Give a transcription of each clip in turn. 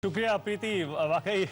शुक्रिया प्रीति, वाकई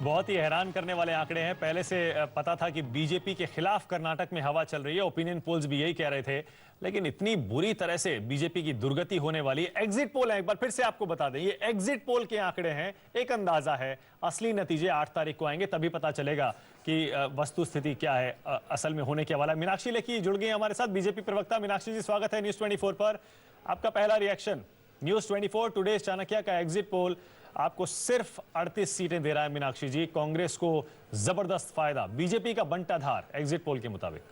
बहुत ही हैरान करने वाले आंकड़े हैं। पहले से पता था कि बीजेपी के खिलाफ कर्नाटक में हवा चल रही है, ओपिनियन पोल्स भी यही कह रहे थे, लेकिन इतनी बुरी तरह से बीजेपी की दुर्गति होने वाली। एग्जिट पोल है, एक बार फिर से आपको बता दें, ये एग्जिट पोल के आंकड़े हैं, एक अंदाजा है। असली नतीजे 8 तारीख को आएंगे, तभी पता चलेगा कि वस्तु स्थिति क्या है, असल में होने क्या वाला है। मीनाक्षी लेखी जुड़ गई हमारे साथ, बीजेपी प्रवक्ता। मीनाक्षी जी, स्वागत है न्यूज 24 पर। आपका पहला रिएक्शन। न्यूज 24 टुडे चाणक्य का एग्जिट पोल आपको सिर्फ 38 सीटें दे रहा है। मीनाक्षी जी, कांग्रेस को जबरदस्त फायदा, बीजेपी का बंटाधार एग्जिट पोल के मुताबिक।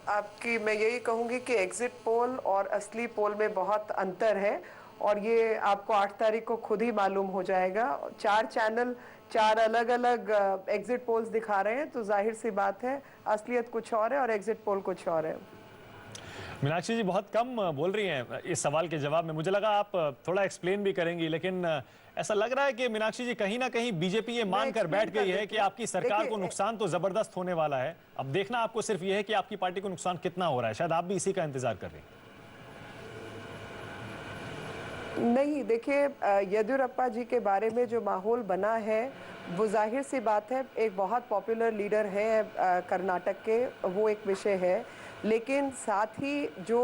आपकी मैं यही कहूंगी कि एग्जिट पोल और असली पोल में बहुत अंतर है, और ये आपको 8 तारीख को खुद ही मालूम हो जाएगा। 4 चैनल 4 अलग अलग एग्जिट पोल्स दिखा रहे हैं, तो जाहिर सी बात है असलियत कुछ और है और एग्जिट पोल कुछ और है। मीनाक्षी जी बहुत कम बोल रही हैं इस सवाल के जवाब में, मुझे लगा आप थोड़ा एक्सप्लेन भी करेंगी, लेकिन ऐसा लग रहा है कि मीनाक्षी जी कहीं ना कहीं बीजेपी ये मानकर बैठ गई है कि आपकी सरकार को नुकसान तो जबरदस्त होने वाला है। अब देखना आपको सिर्फ ये है कि आपकी पार्टी को नुकसान कितना हो रहा है। शायद आप भी इसी का इंतजार कर रही हैं। नहीं, देखिए, येदियुरप्पा जी के बारे में जो माहौल बना है वो जाहिर सी बात है, एक बहुत पॉपुलर लीडर है कर्नाटक के, वो एक विषय है। लेकिन साथ ही जो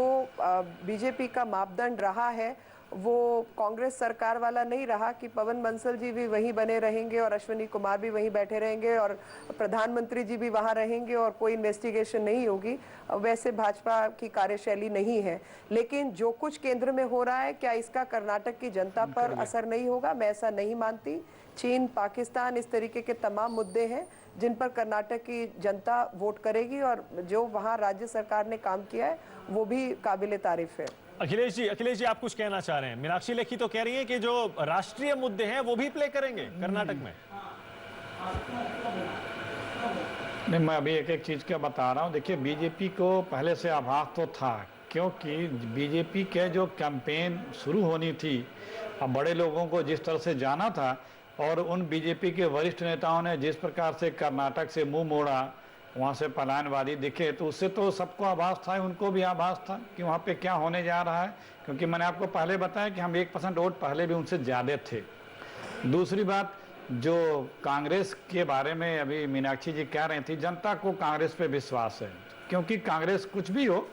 बीजेपी का मापदंड रहा है वो कांग्रेस सरकार वाला नहीं रहा कि पवन बंसल जी भी वहीं बने रहेंगे और अश्विनी कुमार भी वहीं बैठे रहेंगे और प्रधानमंत्री जी भी वहां रहेंगे और कोई इन्वेस्टिगेशन नहीं होगी। वैसे भाजपा की कार्यशैली नहीं है। लेकिन जो कुछ केंद्र में हो रहा है, क्या इसका कर्नाटक की जनता पर असर नहीं होगा? मैं ऐसा नहीं मानती। चीन, पाकिस्तान, इस तरीके के तमाम मुद्दे हैं जिन पर कर्नाटक की जनता वोट करेगी, और जो वहाँ राज्य सरकार ने काम किया है वो भी काबिले तारीफ है। अखिलेश जी आप कुछ कहना चाह रहे हैं? मीनाक्षी लेखी तो कह रही है कि जो राष्ट्रीय मुद्दे हैं वो भी प्ले करेंगे कर्नाटक में। नहीं, मैं अभी एक एक चीज का बता रहा हूँ। देखिए, बीजेपी को पहले से आभास तो था, क्योंकि बीजेपी के जो कैंपेन शुरू होनी थी, अब बड़े लोगों को जिस तरह से जाना था और उन बीजेपी के वरिष्ठ नेताओं ने जिस प्रकार से कर्नाटक से मुंह मोड़ा, वहाँ से पलायनवादी दिखे, तो उससे तो सबको आभास था, उनको भी आभास था कि वहाँ पे क्या होने जा रहा है। क्योंकि मैंने आपको पहले बताया कि हम 1% वोट पहले भी उनसे ज़्यादा थे। दूसरी बात, जो कांग्रेस के बारे में अभी मीनाक्षी जी कह रही थी, जनता को कांग्रेस पे विश्वास है, क्योंकि कांग्रेस कुछ भी हो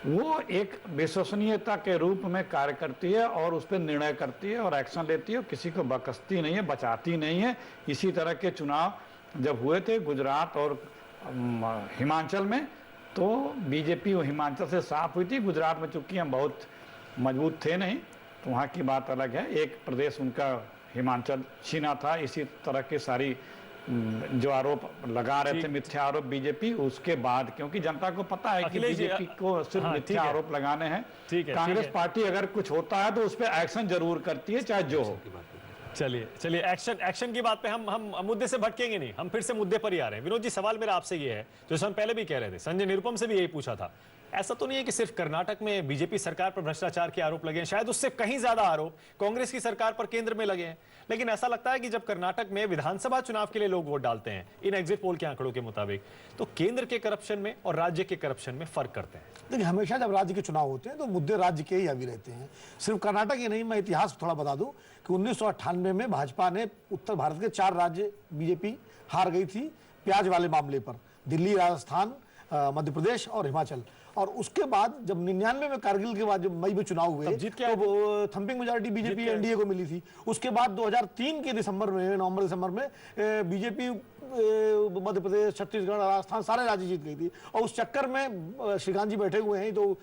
वो एक विश्वसनीयता के रूप में कार्य करती है और उस पर निर्णय करती है और एक्शन लेती है, किसी को बकसती नहीं है, बचाती नहीं है। इसी तरह के चुनाव जब हुए थे गुजरात और हिमाचल में, तो बीजेपी हिमाचल से साफ हुई थी। गुजरात में चूंकि हम बहुत मजबूत थे नहीं, तो वहाँ की बात अलग है। एक प्रदेश उनका हिमाचल छीना था। इसी तरह की सारी जो आरोप लगा रहे थे, मिथ्या आरोप बीजेपी, उसके बाद क्योंकि जनता को पता है कि बीजेपी को सिर्फ मिथ्या आरोप लगाने हैं। कांग्रेस पार्टी अगर कुछ होता है तो उस पर एक्शन जरूर करती है, चाहे जो हो। चलिए एक्शन की बात पे हम मुद्दे से भटकेंगे नहीं, हम फिर से मुद्दे पर ही आ रहे हैं। विनोद जी, सवाल मेरा आपसे ये है, जैसे हम पहले भी कह रहे थे, संजय निरुपम से भी यही पूछा था, ऐसा तो नहीं है कि सिर्फ कर्नाटक में बीजेपी सरकार पर भ्रष्टाचार के आरोप लगे हैं, शायद उससे कहीं ज्यादा आरोप कांग्रेस की सरकार पर केंद्र में लगे हैं। लेकिन ऐसा लगता है कि जब कर्नाटक में विधानसभा चुनाव के लिए लोग वोट डालते हैं इन एग्जिट पोल के आंकड़ों के मुताबिक, तो केंद्र के करप्शन में और राज्य के करप्शन में फर्क करते हैं। देखिए, हमेशा जब राज्य के चुनाव होते हैं तो मुद्दे राज्य के ही हावी रहते हैं। सिर्फ कर्नाटक ही नहीं, मैं इतिहास थोड़ा बता दूं कि 1998 में भाजपा ने उत्तर भारत के 4 राज्य बीजेपी हार गई थी प्याज वाले मामले पर, दिल्ली, राजस्थान, मध्य प्रदेश और हिमाचल। और उसके बाद जब 99 में कारगिल के बाद जब मई में चुनाव हुए तो थंपिंग मेजॉरिटी बीजेपी एनडीए को मिली थी। उसके बाद 2003 के दिसंबर में, नवंबर दिसंबर में बीजेपी मध्य प्रदेश, छत्तीसगढ़, राजस्थान सारे राज्य जीत गई थी। और उस चक्कर में श्रीकांत जी बैठे हुए हैं, तो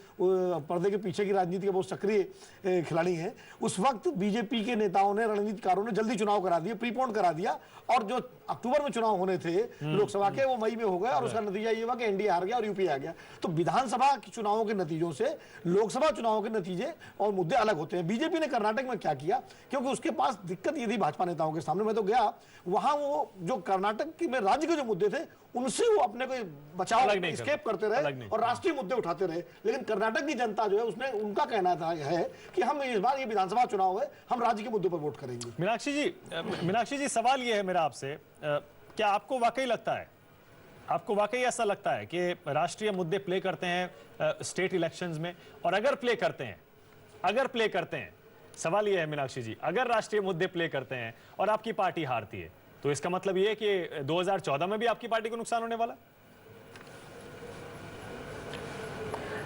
पर्दे के पीछे की राजनीति के बहुत सक्रिय खिलाड़ी हैं। उस वक्त बीजेपी के नेताओं ने, रणनीतिकारों ने जल्दी चुनाव करा दिए, प्रीपोन करा दिया, और जो अक्टूबर में चुनाव होने थे लोकसभा के, वो मई में हो गए। और उसका नतीजा ये हुआ कि एनडीए हार गया और यूपी आ गया। तो विधानसभा चुनावों के नतीजों से लोकसभा चुनावों के नतीजे और मुद्दे अलग होते हैं। बीजेपी ने कर्नाटक में क्या किया, क्योंकि उसके पास दिक्कत ये थी भाजपा नेताओं के सामने, मैं तो गया वहां, वो जो कर्नाटक में राज्य के जो मुद्दे थे उनसे वो अपने को बचाव, एस्केप करते रहे और राष्ट्रीय मुद्दे उठाते रहे। लेकिन कर्नाटक की जनता जो है, उसने, उनका कहना था है कि हम इस बार ये विधानसभा चुनाव है, हम राज्य के मुद्दों पर वोट करेंगे। मीनाक्षी जी सवाल ये है मेरा आपसे, क्या आपको वाकई लगता है, आपको वाकई ऐसा लगता है कि राष्ट्रीय मुद्दे प्ले करते हैं स्टेट इलेक्शंस में? और अगर प्ले करते हैं सवाल ये है मीनाक्षी जी, अगर राष्ट्रीय मुद्दे प्ले करते हैं और आपकी पार्टी हारती है तो इसका मतलब ये है कि 2014 में भी आपकी पार्टी को नुकसान होने वाला?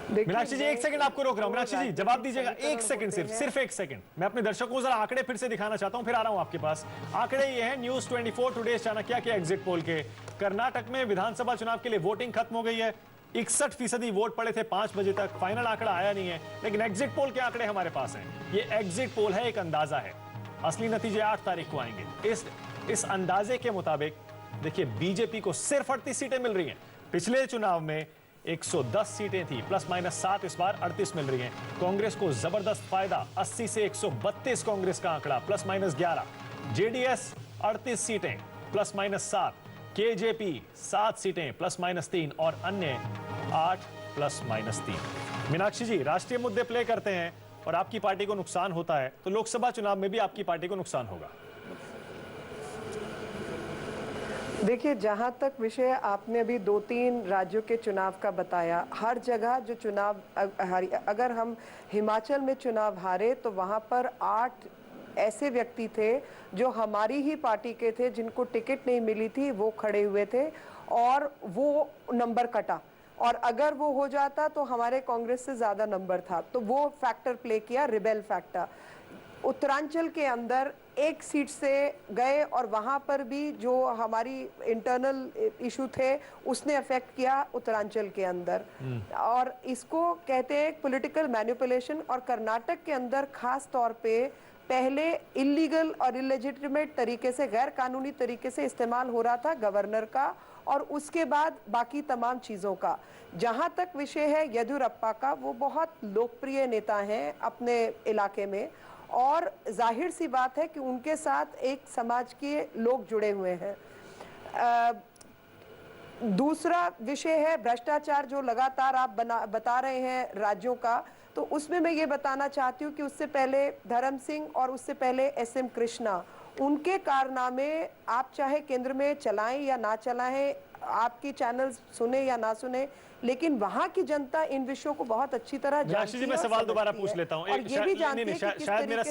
देखिए, मीनाक्षी जी, एक सेकंड आपको रोक रहा हूं। मीनाक्षी जी, जवाब दीजिएगा, एक सेकंड, सिर्फ एक सेकंड। मैं अपने दर्शकों को जरा आंकड़े फिर से दिखाना चाहता हूं, फिर आ रहा हूं आपके पास। आंकड़े ये हैं न्यूज 24 टुडे चाणक्य के एग्जिट पोल के। कर्नाटक में विधानसभा चुनाव के लिए वोटिंग खत्म हो गई है। 61% वोट पड़े थे 5 बजे तक, फाइनल आंकड़ा आया नहीं है, लेकिन एग्जिट पोल के आंकड़े हमारे पास हैं। ये एग्जिट पोल है, एक अंदाजा है, असली नतीजे 8 तारीख को आएंगे। इस अंदाजे के मुताबिक देखिए, बीजेपी को सिर्फ 38 सीटें मिल रही हैं। पिछले चुनाव में 110 सीटें थी, प्लस माइनस 7, इस बार 38 मिल रही हैं। कांग्रेस को जबरदस्त फायदा, 80 से 132 कांग्रेस का आंकड़ा, प्लस माइनस 11। जेडीएस 38 सीटें, प्लस माइनस 7। केजेपी 7 सीटें, प्लस माइनस 3, और अन्य 8 प्लस माइनस 3। मीनाक्षी जी, राष्ट्रीय मुद्दे प्ले करते हैं और आपकी पार्टी को नुकसान होता है तो लोकसभा चुनाव में भी आपकी पार्टी को नुकसान होगा। देखिए, जहां तक विषय आपने अभी 2-3 राज्यों के चुनाव का बताया, हर जगह जो चुनाव, अगर हम हिमाचल में चुनाव हारे तो वहां पर 8 ऐसे व्यक्ति थे जो हमारी ही पार्टी के थे, जिनको टिकट नहीं मिली थी, वो खड़े हुए थे और वो नंबर कटा, और अगर वो हो जाता तो हमारे कांग्रेस से ज्यादा नंबर था, तो वो फैक्टर प्ले किया, रिबेल फैक्टर। उत्तरांचल के अंदर एक सीट से गए और वहां पर भी जो हमारी इंटरनल इशू थे उसने अफेक्ट किया उत्तरांचल के अंदर, और इसको कहते हैं पॉलिटिकल मैनिपुलेशन। और कर्नाटक के अंदर खास तौर पे पहले इलीगल और इलेजिटिमेट तरीके से, गैर कानूनी तरीके से इस्तेमाल हो रहा था गवर्नर का, और उसके बाद बाकी तमाम चीज़ों का। जहां तक विषय है येदियुरप्पा का, वो बहुत लोकप्रिय नेता हैं अपने इलाके में, और जाहिर सी बात है कि उनके साथ एक समाज के लोग जुड़े हुए हैं। दूसरा विषय है भ्रष्टाचार, जो लगातार आप बता रहे हैं राज्यों का, तो उसमें मैं ये बताना चाहती हूँ कि उससे पहले धर्म सिंह और उससे पहले SM कृष्णा, उनके कारनामे आप चाहे केंद्र में चलाएं या ना चलाएं, आपकी चैनल सुने या ना सुने, लेकिन वहां की जनता इन विषयों को बहुत अच्छी तरह जानती है। मैं सवाल दोबारा पूछ लेता हूँ, शायद मेरा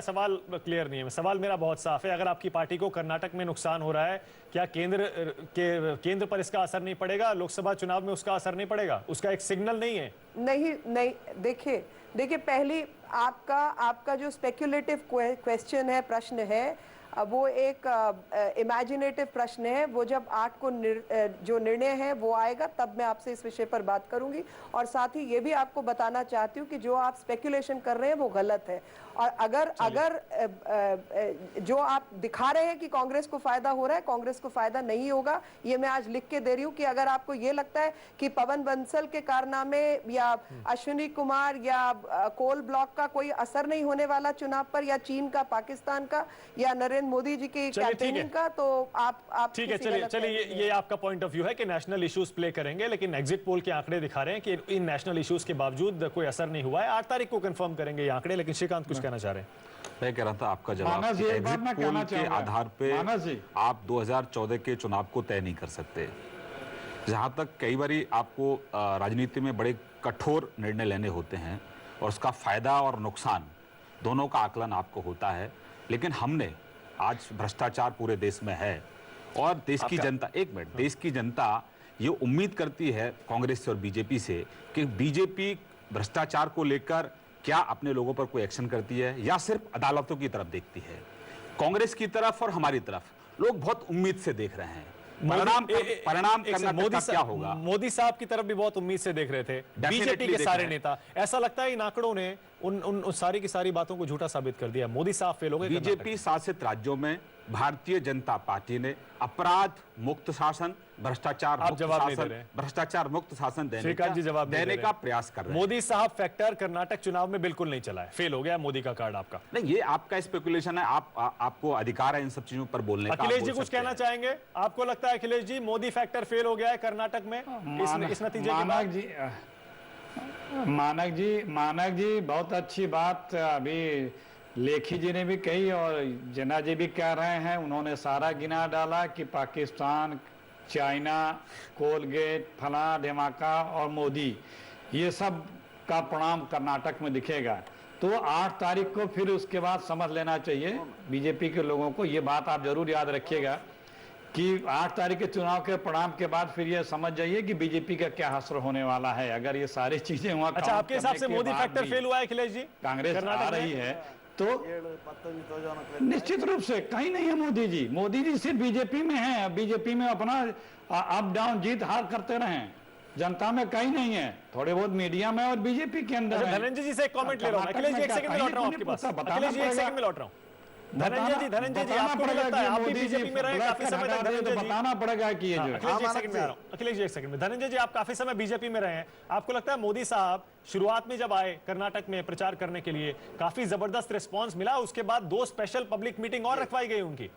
सवाल क्लियर नहीं है। सवाल मेरा बहुत साफ है। अगर आपकी पार्टी को कर्नाटक में नुकसान हो रहा है, क्या केंद्र पर इसका असर नहीं पड़ेगा? लोकसभा चुनाव में उसका असर नहीं पड़ेगा? उसका एक सिग्नल नहीं है? नहीं, देखिए पहली आपका जो स्पेक्युलेटिव क्वेश्चन है, प्रश्न है, वो एक इमेजिनेटिव प्रश्न है। वो जब 8 को जो निर्णय है वो आएगा, तब मैं आपसे इस विषय पर बात करूंगी। और साथ ही ये भी आपको बताना चाहती हूँ कि जो आप स्पेक्युलेशन कर रहे हैं वो गलत है। और अगर जो आप दिखा रहे हैं कि कांग्रेस को फायदा हो रहा है, कांग्रेस को फायदा नहीं होगा। ये मैं आज लिख के दे रही हूँ कि अगर आपको ये लगता है कि पवन बंसल के कारनामे या अश्विनी कुमार या कोल ब्लॉक का कोई असर नहीं होने वाला चुनाव पर, या चीन का, पाकिस्तान का, या नरेंद्र मोदी जी की कैंपेनिंग का, तो आप ठीक है। चलिए ये आपका पॉइंट ऑफ व्यू है कि नेशनल इश्यूज प्ले करेंगे, लेकिन एग्जिट पोल के आंकड़े दिखा रहे हैं कि इन नेशनल इश्यूज के बावजूद कोई असर नहीं हुआ है। 8 तारीख को कंफर्म करेंगे ये आंकड़े। लेकिन श्रीकांत कुछ कहना चाह रहे हैं? मैं कह रहा था आपका जवाब कि एग्जिट पोल के आधार पे आप 2014 के चुनाव को तय नहीं कर सकते। जहां तक कई बारी आपको राजनीति में बड़े कठोर निर्णय लेने होते हैं और उसका फायदा और नुकसान दोनों का आकलन आपको होता है, लेकिन हमने आज भ्रष्टाचार पूरे देश में है और देश की जनता, एक मिनट, देश की जनता ये उम्मीद करती है कांग्रेस से और बीजेपी से कि बीजेपी भ्रष्टाचार को लेकर क्या अपने लोगों पर कोई एक्शन करती है या सिर्फ अदालतों की तरफ देखती है। कांग्रेस की तरफ और हमारी तरफ लोग बहुत उम्मीद से देख रहे हैं। परिणाम कर्नाटक का क्या होगा? मोदी साहब की तरफ भी बहुत उम्मीद से देख रहे थे बीजेपी के सारे नेता। ऐसा लगता है इन आंकड़ों ने उन सारी की सारी बातों को झूठा साबित कर दिया। मोदी साहब फेल हो गए। बीजेपी शासित राज्यों में भारतीय जनता पार्टी ने अपराध मुक्त शासन, भ्रष्टाचार मुक्त शासन देने का प्रयास कर रहे हैं। मोदी साहब फैक्टर कर्नाटक चुनाव में बिल्कुल नहीं चला है, फेल हो गया मोदी का कार्ड आपका। नहीं, ये आपका स्पेकुलेशन है। आपको अधिकार है इन सब चीजों पर बोलने का। अखिलेश जी कुछ कहना चाहेंगे? आपको लगता है अखिलेश जी मोदी फैक्टर फेल हो गया है कर्नाटक में इस नतीजे के बाद? मानक जी बहुत अच्छी बात अभी लेखी जी ने भी कही और जना जी भी कह रहे हैं। उन्होंने सारा गिना डाला कि पाकिस्तान, चाइना, कोलगेट, फला ढिमाका और मोदी, ये सब का परिणाम कर्नाटक में दिखेगा। तो 8 तारीख को फिर उसके बाद समझ लेना चाहिए बीजेपी के लोगों को। ये बात आप जरूर याद रखिएगा कि 8 तारीख के चुनाव के परिणाम के बाद फिर ये समझ जाइए कि बीजेपी का क्या हश्र होने वाला है। अगर ये सारी चीजें वहां अच्छा, आपके हिसाब से मोदी फैक्टर फेल हुआ है अखिलेश जी? कांग्रेस आ रही है तो निश्चित रूप से कहीं नहीं है मोदी जी। मोदी जी सिर्फ बीजेपी में है, बीजेपी में अपना अप डाउन जीत हार करते रहे, जनता में कहीं नहीं है, थोड़े बहुत मीडिया में और बीजेपी के अंदर है। धनंजय जी से एक कमेंट ले रहा हूं, अखिलेश जी एक सेकंड में लौट रहा हूं आपके पास। अखिलेश जी एक सेकंड में लौट रहा हूं। धनंजय जी आपको नहीं लगता है आप भी बीजेपी में रहे काफी समय तक? धनंजय जी बताना पड़ेगा कि ये जो अखिलेश जी एक सेकंड में आ रहा हूं, अखिलेश जी एक सेकंड में। धनंजय जी आप काफी समय बीजेपी में रहे हैं, आपको लगता है मोदी साहब शुरुआत में जब आए कर्नाटक में प्रचार करने के लिए काफी जबरदस्त रिस्पांस मिला, उसके बाद 2 स्पेशल पब्लिक मीटिंग और रखवाई गई उनकी?